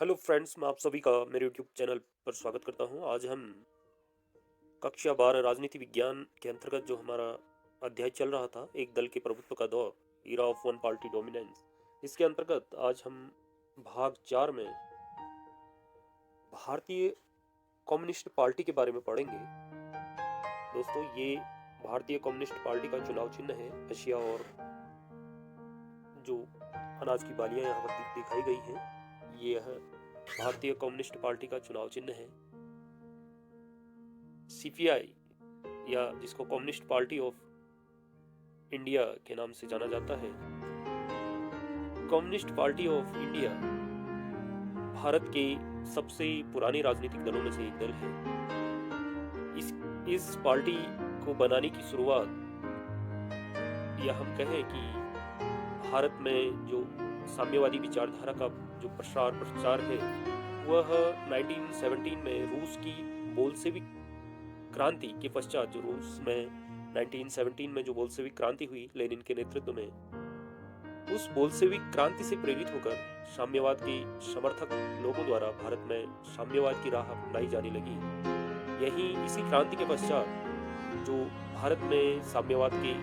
Hello friends, मैं आप सभी का मेरे यूट्यूब चैनल पर स्वागत करता हूं। आज हम कक्षा 12 राजनीति विज्ञान के अंतर्गत जो हमारा अध्याय चल रहा था, एक दल के प्रभुत्व का दौर, era of one party dominance, इसके अंतर्गत आज हम भाग 4 में भारतीय कम्युनिस्ट पार्टी के बारे में पढ़ेंगे। दोस्तों, ये भारतीय कम्युनिस्ट पार्टी का चुनाव चिन्ह है। हशिया और जो अनाज की बालियां यहाँ पर दिखाई गई हैं, ये है भारतीय कम्युनिस्ट पार्टी का चुनाव चिन्ह है। सीपीआई, या जिसको कम्युनिस्ट पार्टी ऑफ इंडिया के नाम से जाना जाता है। Communist party of India Bharat के सबसे पुराने राजनीतिक दलों में से एक दल है। इस पार्टी को बनाने की शुरुआत, या हम कहें कि भारत में जो साम्यवादी विचारधारा का जो प्रचार है, वह 1917 में रूस की बोल्शेविक क्रांति के पश्चात, जो रूस में 1917 में जो बोल्शेविक क्रांति हुई लेनिन के नेतृत्व में, उस बोल्शेविक क्रांति से प्रेरित होकर साम्यवाद के समर्थक लोगों द्वारा भारत में साम्यवाद की राह अपनाई जाने लगी। इसी क्रांति के पश्चात जो भारत में साम्यवाद के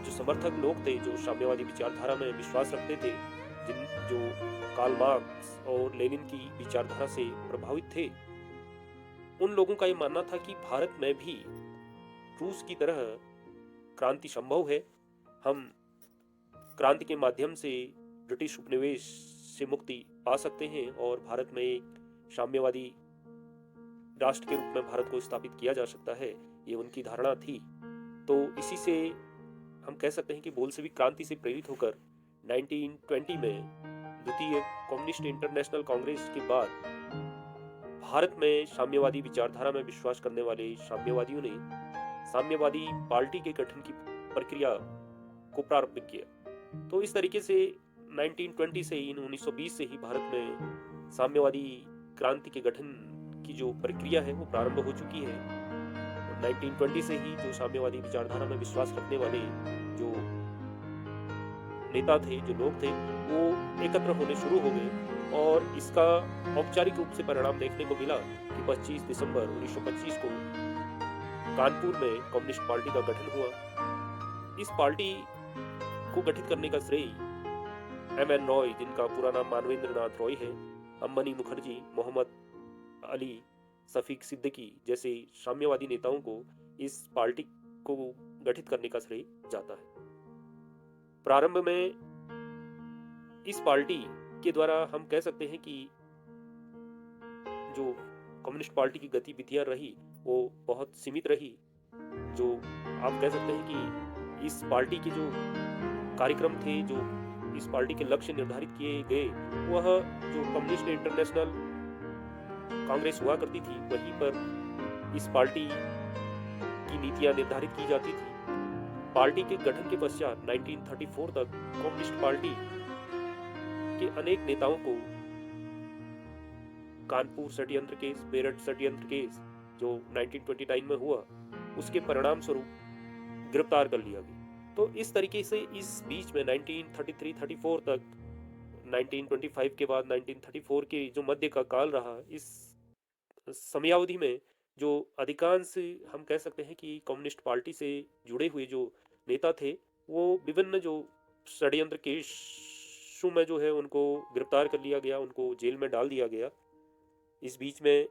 जो समर्थक लोग थे, जो साम्यवादी विचारधारा में विश्वास रखते थे, जो कार्ल मार्क्स और लेनिन की विचारधारा से प्रभावित थे, उन लोगों का यह मानना था कि भारत में भी रूस की तरह क्रांति संभव है। हम क्रांति के माध्यम से ब्रिटिश उपनिवेश से मुक्ति पा सकते हैं और भारत में एक साम्यवादी राष्ट्र के रूप में भारत को स्थापित किया जा सकता है। ये उनकी धारणा थी। तो इसी से हम कह सकते हैं कि बोल्शेविक क्रांति से प्रेरित होकर 1920 में द्वितीय कम्युनिस्ट इंटरनेशनल कांग्रेस के बाद भारत में साम्यवादी विचारधारा में विश्वास करने वाले साम्यवादियों ने साम्यवादी पार्टी के गठन की प्रक्रिया को प्रारंभ किया। तो इस तरीके से 1920 से ही 1920 से ही भारत में साम्यवादी क्रांति के गठन की जो प्रक्रिया है वो प्रारंभ हो चुकी है। 1920 से ही जो साम्यवादी विचारधारा में विश्वास रखने वाले जो नेता थे, जो लोग थे, वो एकत्र होने शुरू हो गए और इसका औपचारिक रूप से परिणाम देखने को मिला कि 25 दिसंबर 1925 को कानपुर में कम्युनिस्ट पार्टी का गठन हुआ। इस पार्टी को गठित करने का श्रेय एम.एन. रॉय, जिनका पूरा नाम मानवेंद्र नाथ रॉय है, अम्बनी मुखर्जी, मोहम्मद अली, शफीक सिद्दीकी जैसे साम्यवादी नेताओं को इस पार्टी को गठित करने का श्रेय जाता है। प्रारंभ में इस पार्टी के द्वारा हम कह सकते हैं कि जो कम्युनिस्ट पार्टी की गतिविधियां रही वो बहुत सीमित रही। जो आप कह सकते हैं कि इस पार्टी के जो कार्यक्रम थे, जो इस पार्टी के लक्ष्य निर्धारित किए गए, वह जो कम्युनिस्ट इंटरनेशनल कांग्रेस हुआ करती थी, वहीं पर इस पार्टी की नीतियां निर्धारित की जाती थी। पार्टी के गठन के पश्चात 1934 तक कम्युनिस्ट पार्टी के अनेक नेताओं को कानपुर षड्यंत्र केस, मेरठ षड्यंत्र केस जो 1929 में हुआ, उसके परिणाम स्वरूप गिरफ्तार कर लिया गया। तो इस तरीके से इस बीच में 1933-34 तक, 1925 के बाद 1934 के जो मध्य का काल रहा, इस समयावधि में जो अधिकांश हम कह सकते हैं कि कम्युनिस्ट पार्टी से जुड़े हुए जो नेता थे, वो विभिन्न जो षड्यंत्र केसों में जो है उनको गिरफ्तार कर लिया गया, उनको जेल में डाल दिया गया। इस बीच में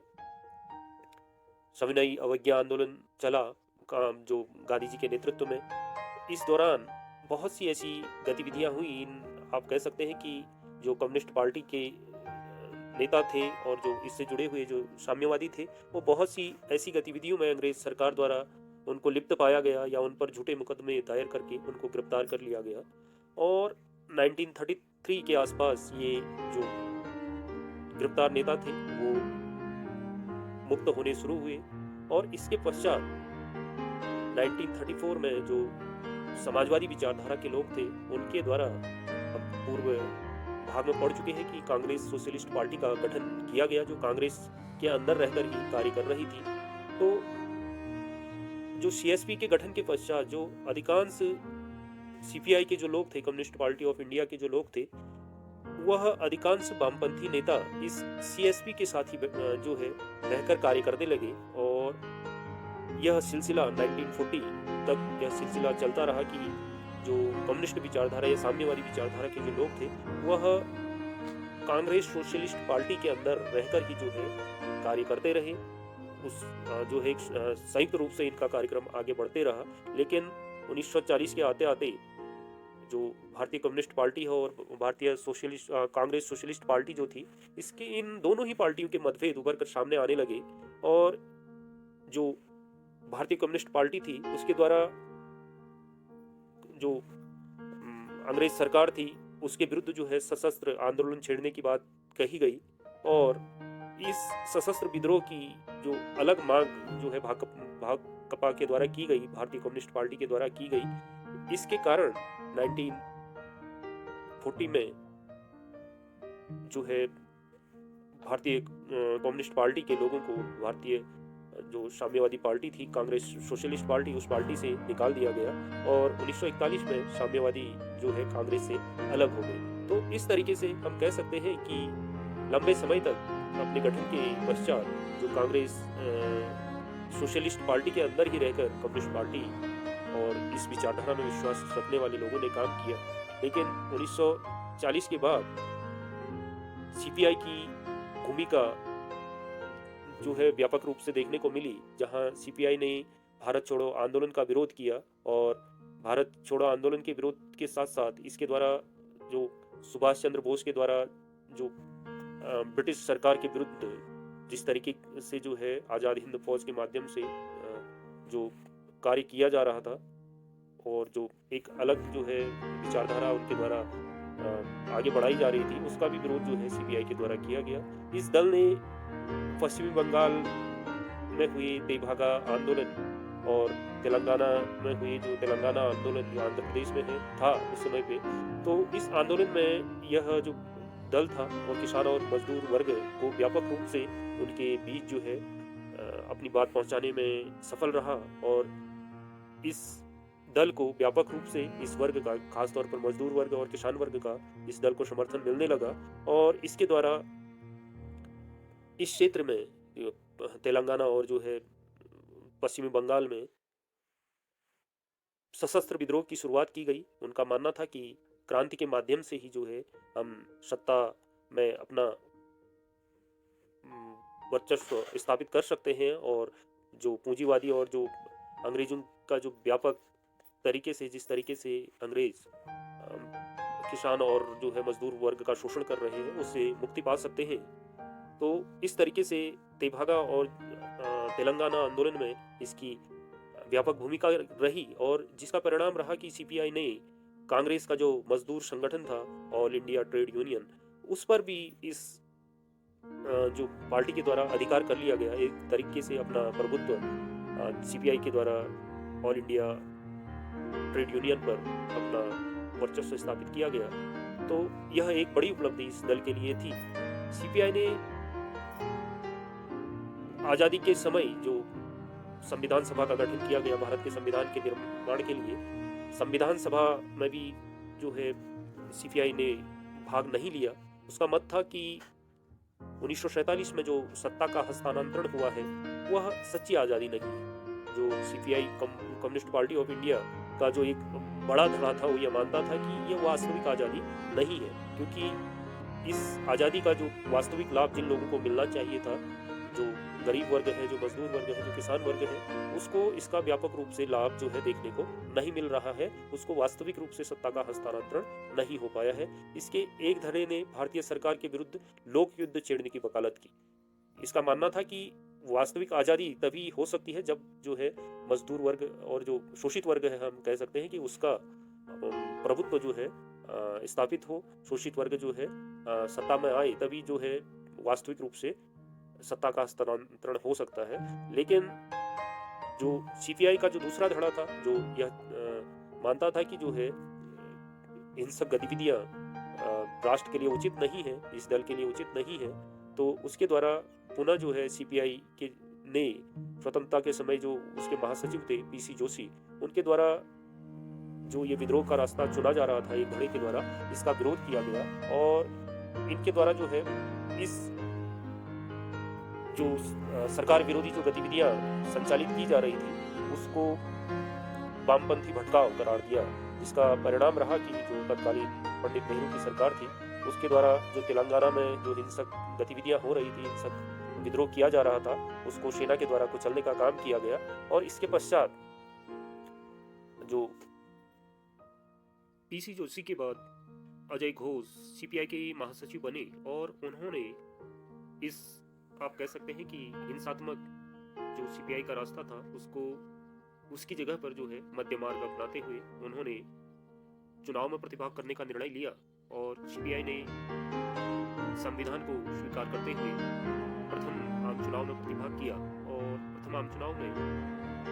सविनय अवज्ञा आंदोलन चला जो गांधी जी के नेतृत्व में। इस दौरान बहुत सी ऐसी गतिविधियां हुई। आप कह सकते हैं कि जो कम्युनिस्ट पार्टी के नेता थे और जो इससे जुड़े हुए जो साम्यवादी थे, वो बहुत सी ऐसी गतिविधियों में अंग्रेज सरकार द्वारा उनको लिप्त पाया गया या उन पर झूठे मुकदमे दायर करके उनको गिरफ्तार कर लिया गया। और 1933 के आसपास ये जो गिरफ्तार नेता थे वो मुक्त होने शुरू हुए और इसके पश्चात 1934 में जो समाजवादी विचारधारा के लोग थे, उनके द्वारा, हम पूर्व भाग में पढ़ चुके हैं कि कांग्रेस सोशलिस्ट पार्टी का गठन किया गया, जो कांग्रेस के अंदर रहकर ही कार्य कर रही थी। तो जो सीएसपी के गठन के पश्चात जो अधिकांश सीपीआई के जो लोग थे, कम्युनिस्ट पार्टी ऑफ इंडिया के जो लोग थे, वह अधिकांश वामपंथी नेता इस सीएसपी के साथ ही जो है रहकर कार्य करने लगे और यह सिलसिला 1940 तक यह सिलसिला चलता रहा कि जो कम्युनिस्ट विचारधारा या साम्यवादी विचारधारा के जो लोग थे वह कांग्रेस सोशलिस्ट पार्टी के अंदर रहकर ही जो है कार्य करते रहे। उस जो है संयुक्त रूप से इनका कार्यक्रम आगे बढ़ते रहा। लेकिन 1940 के आते आते जो भारतीय कम्युनिस्ट पार्टी है और भारतीय सोशलिस्ट कांग्रेस सोशलिस्ट पार्टी जो थी, इसके इन दोनों ही पार्टियों के मतभेद उभर कर सामने आने लगे और जो भारतीय कम्युनिस्ट पार्टी थी उसके द्वारा जो अंग्रेज सरकार थी उसके विरुद्ध जो है सशस्त्र आंदोलन छेड़ने की बात कही गई और इस सशस्त्र विद्रोह की जो अलग मांग जो है भाकपा के द्वारा की गई, भारतीय कम्युनिस्ट पार्टी के द्वारा की गई, इसके कारण 1940 में जो है भारतीय कम्युनिस्ट पार्टी के लोगों को भारतीय जो साम्यवादी पार्टी थी कांग्रेस सोशलिस्ट पार्टी, उस पार्टी से निकाल दिया गया और 1941 में साम्यवादी जो है कांग्रेस से अलग हो गए। तो इस तरीके से हम कह सकते हैं कि लंबे समय तक अपने गठन के पश्चात जो कांग्रेस सोशलिस्ट पार्टी के अंदर ही रहकर कम्युनिस्ट पार्टी और इस विचारधारा में विश्वास रखने वाले लोगों ने काम किया। लेकिन 1940 के बाद सीपीआई की भूमिका जो है व्यापक रूप से देखने को मिली, जहां सीपीआई ने भारत छोड़ो आंदोलन का विरोध किया और भारत छोड़ो आंदोलन के विरोध के साथ साथ इसके द्वारा जो सुभाष चंद्र बोस के द्वारा जो ब्रिटिश सरकार के विरुद्ध जिस तरीके से जो है आज़ाद हिंद फौज के माध्यम से जो कार्य किया जा रहा था और जो एक अलग जो है विचारधारा उनके द्वारा आगे बढ़ाई जा रही थी, उसका भी विरोध जो है सीपीआई के द्वारा किया गया। इस दल ने पश्चिमी बंगाल में हुई तेभागा आंदोलन और तेलंगाना में हुई जो तेलंगाना आंदोलन जो आंध्र प्रदेश में है था उस समय पे, तो इस आंदोलन में यह जो दल था और किसान और मजदूर वर्ग को व्यापक रूप से उनके बीच जो है अपनी बात पहुंचाने में सफल रहा और इस दल को व्यापक रूप से इस वर्ग का, खासतौर पर मजदूर वर्ग और किसान वर्ग का इस दल को समर्थन मिलने लगा और इसके द्वारा इस क्षेत्र में तेलंगाना और जो है पश्चिमी बंगाल में सशस्त्र विद्रोह की शुरुआत की गई। उनका मानना था कि क्रांति के माध्यम से ही जो है हम सत्ता में अपना वर्चस्व स्थापित कर सकते हैं और जो पूंजीवादी और जो अंग्रेजों का जो व्यापक तरीके से जिस तरीके से अंग्रेज किसान और जो है मजदूर वर्ग का शोषण कर रहे हैं उससे मुक्ति पा सकते हैं। तो इस तरीके से तेभागा और तेलंगाना आंदोलन में इसकी व्यापक भूमिका रही और जिसका परिणाम रहा कि सीपीआई ने कांग्रेस का जो मजदूर संगठन था ऑल इंडिया ट्रेड यूनियन, उस पर भी इस जो पार्टी के द्वारा अधिकार कर लिया गया, एक तरीके से अपना प्रभुत्व सीपीआई के द्वारा ऑल इंडिया ट्रेड यूनियन पर अपना वर्चस्व स्थापित किया गया। तो यह एक बड़ी उपलब्धि इस दल के लिए थी। सीपीआई ने आजादी के समय जो संविधान सभा का गठन किया गया भारत के संविधान के निर्माण के लिए, संविधान सभा में भी जो है सीपीआई ने भाग नहीं लिया। उसका मत था कि 1947 में जो सत्ता का हस्तांतरण हुआ है वह सच्ची आज़ादी नहीं है। जो CPI communist party of India का जो एक बड़ा धड़ा था वो यह मानता था कि यह वास्तविक आज़ादी नहीं है, क्योंकि इस आज़ादी का जो वास्तविक लाभ जिन लोगों को मिलना चाहिए था, जो गरीब वर्ग है, जो मजदूर वर्ग है, जो किसान वर्ग है, उसको इसका व्यापक रूप से लाभ जो है देखने को नहीं मिल रहा है, उसको वास्तविक रूप से सत्ता का हस्तांतरण नहीं हो पाया है। इसके एक धड़े ने भारतीय सरकार के विरुद्ध लोक युद्ध छेड़ने की वकालत की। इसका मानना था कि वास्तविक आज़ादी तभी हो सकती है जब जो है मजदूर वर्ग और जो शोषित वर्ग है, हम कह सकते हैं कि उसका प्रभुत्व जो है स्थापित हो, शोषित वर्ग जो है सत्ता में आए, तभी जो है वास्तविक रूप से सत्ता का हस्तांतरण हो सकता है। लेकिन जो सीपीआई का जो दूसरा धड़ा था, जो यह मानता था कि जो है हिंसक गतिविधियां राष्ट्र के लिए उचित नहीं है, इस दल के लिए उचित नहीं है, तो उसके द्वारा पुनः जो है सीपीआई के ने स्वतंत्रता के समय जो उसके महासचिव थे पीसी जोशी, उनके द्वारा जो ये विद्रोह का रास्ता चुना जा रहा था एक धड़े के द्वारा, इसका विरोध किया गया और इनके द्वारा जो है इस जो सरकार विरोधी जो गतिविधियां संचालित की जा रही थी उसको वामपंथी भटकाव करार दिया, जिसका परिणाम रहा कि जो तत्कालीन पंडित नेहरू की सरकार थी उसके द्वारा जो तेलंगाना में जो हिंसक गतिविधियां हो रही थी, हिंसक विद्रोह किया जा रहा था, उसको सेना के द्वारा कुचलने का काम किया गया। और इसके पश्चात जो पीसी जोशी के बाद अजय घोष सीपीआई के महासचिव बने और उन्होंने इस आप कह सकते हैं कि हिंसात्मक जो सीपीआई का रास्ता था उसको उसकी जगह पर जो है मध्य मार्ग अपनाते हुए उन्होंने चुनाव में प्रतिभाग करने का निर्णय लिया और सीपीआई ने संविधान को स्वीकार करते हुए प्रथम आम चुनाव में प्रतिभाग किया और प्रथम आम चुनाव में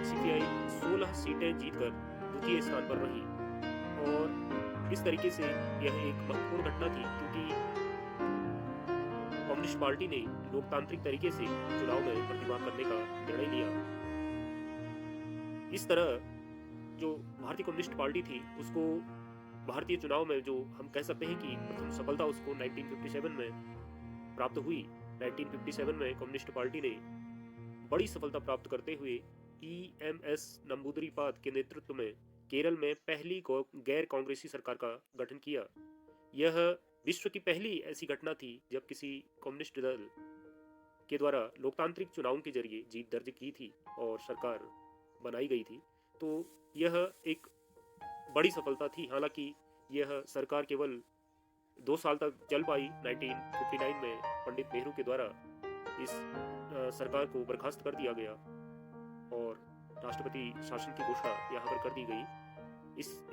सीपीआई 16 सीटें जीतकर द्वितीय स्थान पर रही। और इस तरीके से यह एक महत्वपूर्ण घटना थी क्योंकि कम्युनिस्ट पार्टी ने लोकतांत्रिक तरीके से चुनाव में प्रतिभाग करने का निर्णय लिया। इस तरह जो भारतीय कम्युनिस्ट पार्टी थी उसको भारतीय चुनाव में जो हम कह सकते हैं कि प्रथम सफलता उसको 1957 में प्राप्त हुई। 1957 में कम्युनिस्ट पार्टी ने बड़ी सफलता प्राप्त करते हुए EMS नंबूदरीपाद के नेतृत्व में केरल में पहली गैर कांग्रेसी सरकार का गठन किया। यह विश्व की पहली ऐसी घटना थी जब किसी कम्युनिस्ट दल के द्वारा लोकतांत्रिक चुनावों के जरिए जीत दर्ज की थी और सरकार बनाई गई थी। तो यह एक बड़ी सफलता थी। हालांकि यह सरकार केवल 2 साल तक चल पाई। 1959 में पंडित नेहरू के द्वारा इस सरकार को बर्खास्त कर दिया गया और राष्ट्रपति शासन की घोषणा यहाँ पर कर दी गई।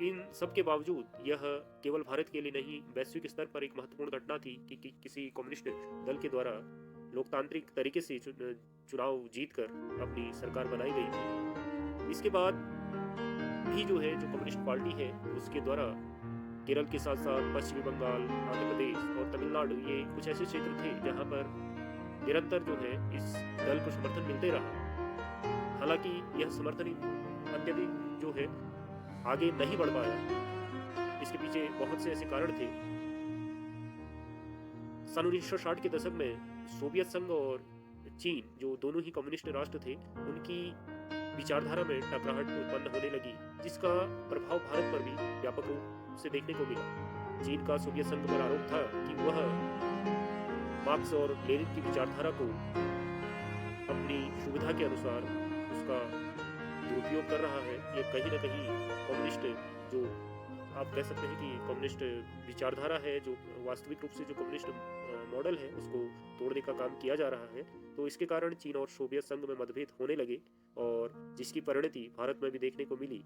इन सब के बावजूद यह केवल भारत के लिए नहीं, वैश्विक स्तर पर एक महत्वपूर्ण घटना थी कि किसी कम्युनिस्ट दल के द्वारा लोकतांत्रिक तरीके से चुनाव जीतकर अपनी सरकार बनाई गई थी। इसके बाद भी जो है जो कम्युनिस्ट पार्टी है उसके द्वारा केरल के साथ साथ पश्चिमी बंगाल, आंध्र प्रदेश और तमिलनाडु, ये कुछ ऐसे क्षेत्र थे जहां पर निरंतर जो है इस दल को समर्थन मिलते रहा। हालांकि यह समर्थन अत्यधिक जो है आगे नहीं बढ़ पाया। इसके पीछे बहुत से ऐसे कारण थे। सन 1960 के दशक में सोवियत संघ और चीन, जो दोनों ही कम्युनिस्ट राष्ट्र थे, उनकी विचारधारा में टकराहट उत्पन्न होने लगी, जिसका प्रभाव भारत पर भी व्यापक रूप से देखने को मिला। चीन का सोवियत संघ पर आरोप था कि वह मार्क्स और लेनिन की विचारधारा को अपनी सुविधा के अनुसार उसका दुरुपयोग कर रहा है। ये कहीं ना कहीं कम्युनिस्ट जो आप कह सकते हैं कि कम्युनिस्ट विचारधारा है, जो वास्तविक रूप से जो कम्युनिस्ट मॉडल है उसको तोड़ने का काम किया जा रहा है। तो इसके कारण चीन और सोवियत संघ में मतभेद होने लगे और जिसकी परिणति भारत में भी देखने को मिली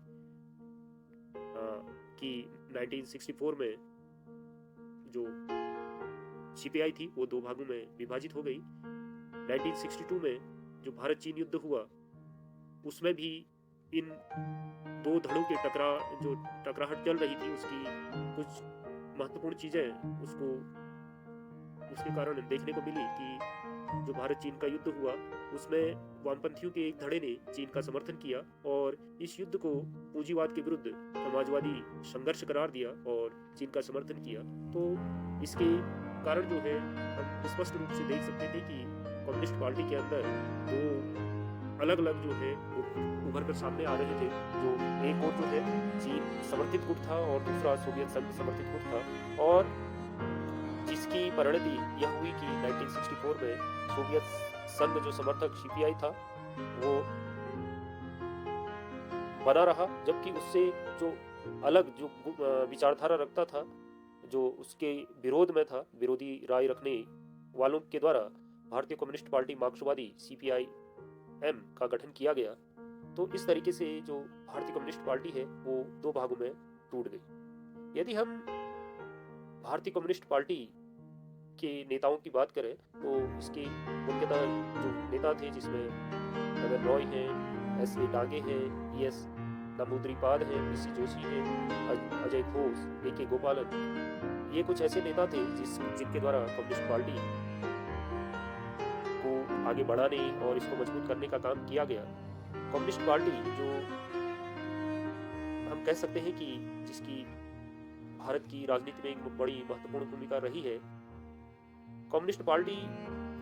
कि 1964 में जो सीपीआई थी वो 2 भागों में विभाजित हो गई। 1962 में जो भारत चीन युद्ध हुआ उसमें भी इन 2 धड़ों के टकराहट चल रही थी, उसकी कुछ महत्वपूर्ण चीजें उसके कारण देखने को मिली कि जो भारत चीन का युद्ध हुआ उसमें वामपंथियों के एक धड़े ने चीन का समर्थन किया और इस युद्ध को पूंजीवाद के विरुद्ध समाजवादी संघर्ष करार दिया और चीन का समर्थन किया। तो इसके कारण जो है हम स्पष्ट रूप से देख सकते थे कि कम्युनिस्ट पार्टी के अंदर 2 अलग अलग जो है उभर कर सामने आ रहे थे। जो एक और जो है चीन समर्थित गुट था और दूसरा सोवियत संघ समर्थित गुट था, और जिसकी परिणति यह हुई कि 1964 में सोवियत संघ जो समर्थक सीपीआई था वो बना रहा, जबकि उससे जो अलग जो विचारधारा रखता था, जो उसके विरोध में था, विरोधी राय रखने वालों के द्वारा भारतीय कम्युनिस्ट पार्टी मार्क्सवादी CPI-M का गठन किया गया। तो इस तरीके से जो भारतीय कम्युनिस्ट पार्टी है वो 2 भागों में टूट गई। यदि हम भारतीय कम्युनिस्ट पार्टी के नेताओं की बात करें तो इसके मुख्यतः जो नेता थे जिसमें नगर रॉय हैं, S.A. डांगे हैं, E.S. नंबूदरीपाद हैं, PC जोशी हैं, अजय घोष, A.K. गोपालन, ये कुछ ऐसे नेता थे जिनके द्वारा कम्युनिस्ट पार्टी को आगे बढ़ाने और इसको मजबूत करने का काम किया गया। कम्युनिस्ट पार्टी जो हम कह सकते हैं कि जिसकी भारत की राजनीति में एक बड़ी महत्वपूर्ण भूमिका रही है, कम्युनिस्ट पार्टी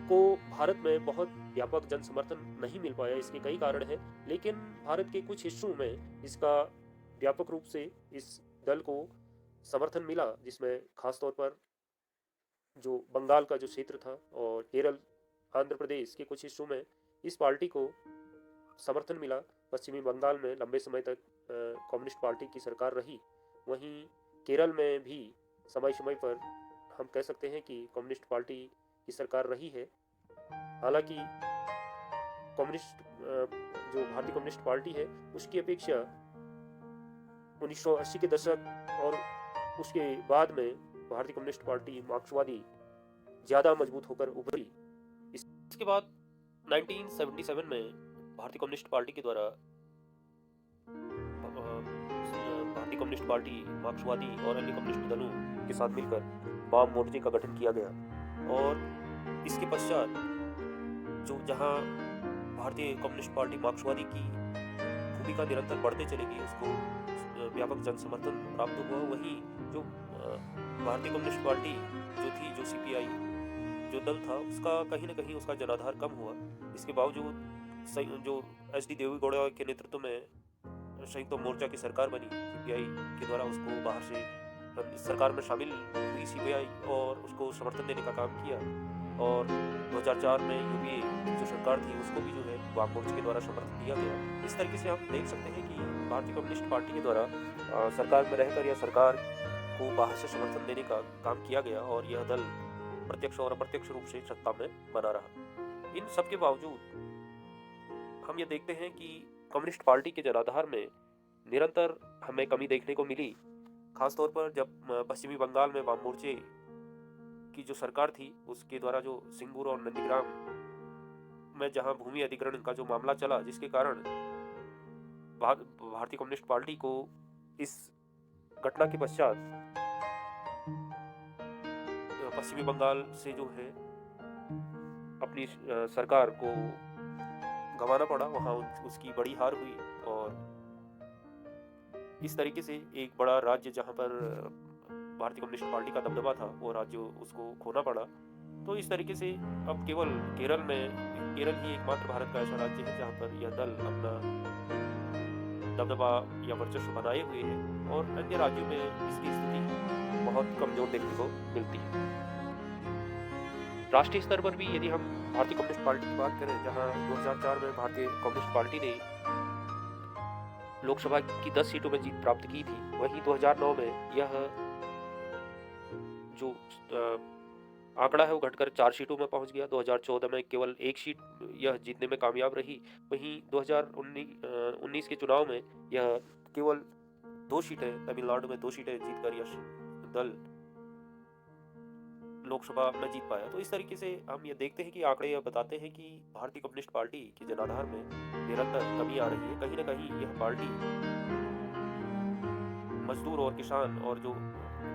को भारत में बहुत व्यापक जन समर्थन नहीं मिल पाया। इसके कई कारण हैं, लेकिन भारत के कुछ हिस्सों में इसका व्यापक रूप से इस दल को समर्थन मिला, जिसमें खास तौर पर जो बंगाल का जो क्षेत्र था और केरल, आंध्र प्रदेश के कुछ हिस्सों में इस पार्टी को समर्थन मिला। पश्चिमी बंगाल में लंबे समय तक कम्युनिस्ट पार्टी की सरकार रही। वहीं केरल में भी समय समय पर हम कह सकते हैं कि कम्युनिस्ट पार्टी की सरकार रही है। हालांकि कम्युनिस्ट जो भारतीय कम्युनिस्ट पार्टी है उसकी अपेक्षा 1980 के दशक और उसके बाद में भारतीय कम्युनिस्ट पार्टी मार्क्सवादी ज़्यादा मजबूत होकर उभरी। इसके बाद 1977 में भारतीय कम्युनिस्ट पार्टी के द्वारा भारतीय कम्युनिस्ट पार्टी मार्क्सवादी और अन्य कम्युनिस्ट दलों के साथ मिलकर वाम मोर्चे का गठन किया गया। और इसके पश्चात जो जहां भारतीय कम्युनिस्ट पार्टी मार्क्सवादी की भूमिका निरंतर बढ़ते चलेगी, उसको व्यापक जन समर्थन प्राप्त हुआ, वहीं जो भारतीय कम्युनिस्ट पार्टी जो थी, जो सीपीआई जो दल था, उसका कहीं ना कहीं उसका जनाधार कम हुआ। इसके बावजूद जो एच डी देवेगौड़ा के नेतृत्व में संयुक्त मोर्चा की सरकार बनी, सीपीआई के द्वारा उसको बाहर से इस सरकार में शामिल हुई सीपीआई और उसको समर्थन देने का काम किया। और 2004 में यूपीए जो सरकार थी उसको भी जो है वाम मोर्चे के द्वारा समर्थन दिया गया। इस तरीके से हम देख सकते हैं कि भारतीय कम्युनिस्ट पार्टी के द्वारा सरकार में रहकर या सरकार को बाहर से समर्थन देने का काम किया गया और यह दल प्रत्यक्ष और अप्रत्यक्ष रूप से सत्ता में बना रहा। इन सब के बावजूद हम ये देखते हैं कि कम्युनिस्ट पार्टी के जनाधार में निरंतर हमें कमी देखने को मिली। खासतौर पर जब पश्चिमी बंगाल में वाम मोर्चे की जो सरकार थी उसके द्वारा जो सिंगूर और नंदीग्राम में जहां भूमि अधिग्रहण का जो मामला चला, जिसके कारण भारतीय कम्युनिस्ट पार्टी को इस घटना के पश्चात पश्चिमी बंगाल से जो है अपनी सरकार को गंवाना पड़ा। वहां उसकी बड़ी हार हुई और इस तरीके से एक बड़ा राज्य जहां पर भारतीय कम्युनिस्ट पार्टी का दबदबा था, वो राज्य उसको खोना पड़ा। तो इस तरीके से अब केवल केरल ही एकमात्र भारत का ऐसा राज्य है जहां पर यह दल अपना दबदबा या वर्चस्व बनाए हुए है और अन्य राज्यों में इसकी स्थिति बहुत कमजोर देखने को मिलती है। राष्ट्रीय स्तर पर भी यदि हम भारतीय कम्युनिस्ट पार्टी की बात करें, जहां 2004 में भारतीय कम्युनिस्ट पार्टी ने लोकसभा की 10 सीटों में जीत प्राप्त की थी, वहीं 2009 में यह जो आंकड़ा है वो घटकर 4 सीटों में पहुंच गया। 2014 में केवल 1 सीट यह जीतने में कामयाब रही। वहीं 2019 के चुनाव में यह केवल 2 सीटें, तमिलनाडु में 2 सीटें जीतकर यह दल लोकसभा में जीत पाया। तो इस तरीके से हम ये देखते हैं कि आंकड़े यह बताते हैं कि भारतीय कम्युनिस्ट पार्टी के जनाधार में निरंतर कमी आ रही है। कहीं ना कहीं यह पार्टी मजदूर और किसान और जो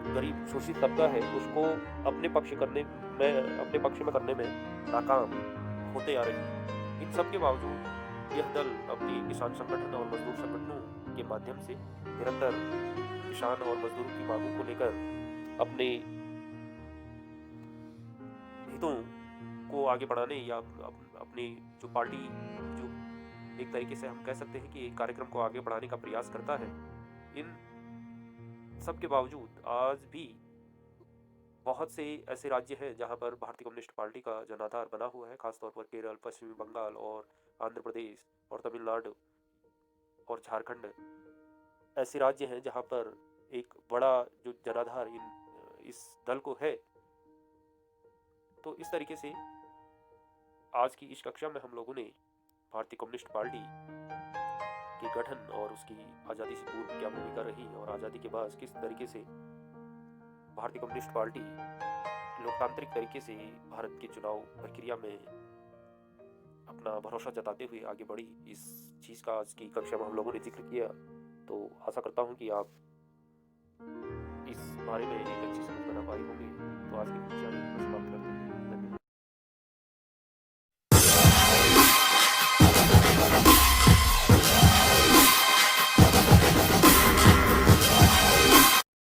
गरीब शोषित तबका है उसको अपने पक्ष में करने में नाकाम होते आ रही है। इन सब के बावजूद यह दल अपनी किसान संगठन और मजदूर संगठनों के माध्यम से निरंतर किसान और मजदूरों की मांगों को लेकर अपने हितों को आगे बढ़ाने या अपनी जो पार्टी जो एक तरीके से हम कह सकते हैं कि एक कार्यक्रम को आगे बढ़ाने का प्रयास करता है। इन सब के बावजूद आज भी बहुत से ऐसे राज्य हैं जहां पर भारतीय कम्युनिस्ट पार्टी का जनाधार बना हुआ है, खासतौर पर केरल, पश्चिमी बंगाल और आंध्र प्रदेश और तमिलनाडु और झारखंड ऐसे राज्य हैं जहां पर एक बड़ा जो जनाधार इस दल को है। तो इस तरीके से आज की इस कक्षा में हम लोगों ने भारतीय कम्युनिस्ट पार्टी के गठन और उसकी आज़ादी से पूर्व क्या भूमिका रही और आज़ादी के बाद किस तरीके से भारतीय कम्युनिस्ट पार्टी लोकतांत्रिक तरीके से भारत के चुनाव प्रक्रिया में अपना भरोसा जताते हुए आगे बढ़ी, इस चीज़ का आज की कक्षा में हम लोगों ने जिक्र किया। तो आशा करता हूँ कि आप इस बारे में एक अच्छी समझ बना पाए होंगे। तो आज की कक्षा समाप्त करते हैं।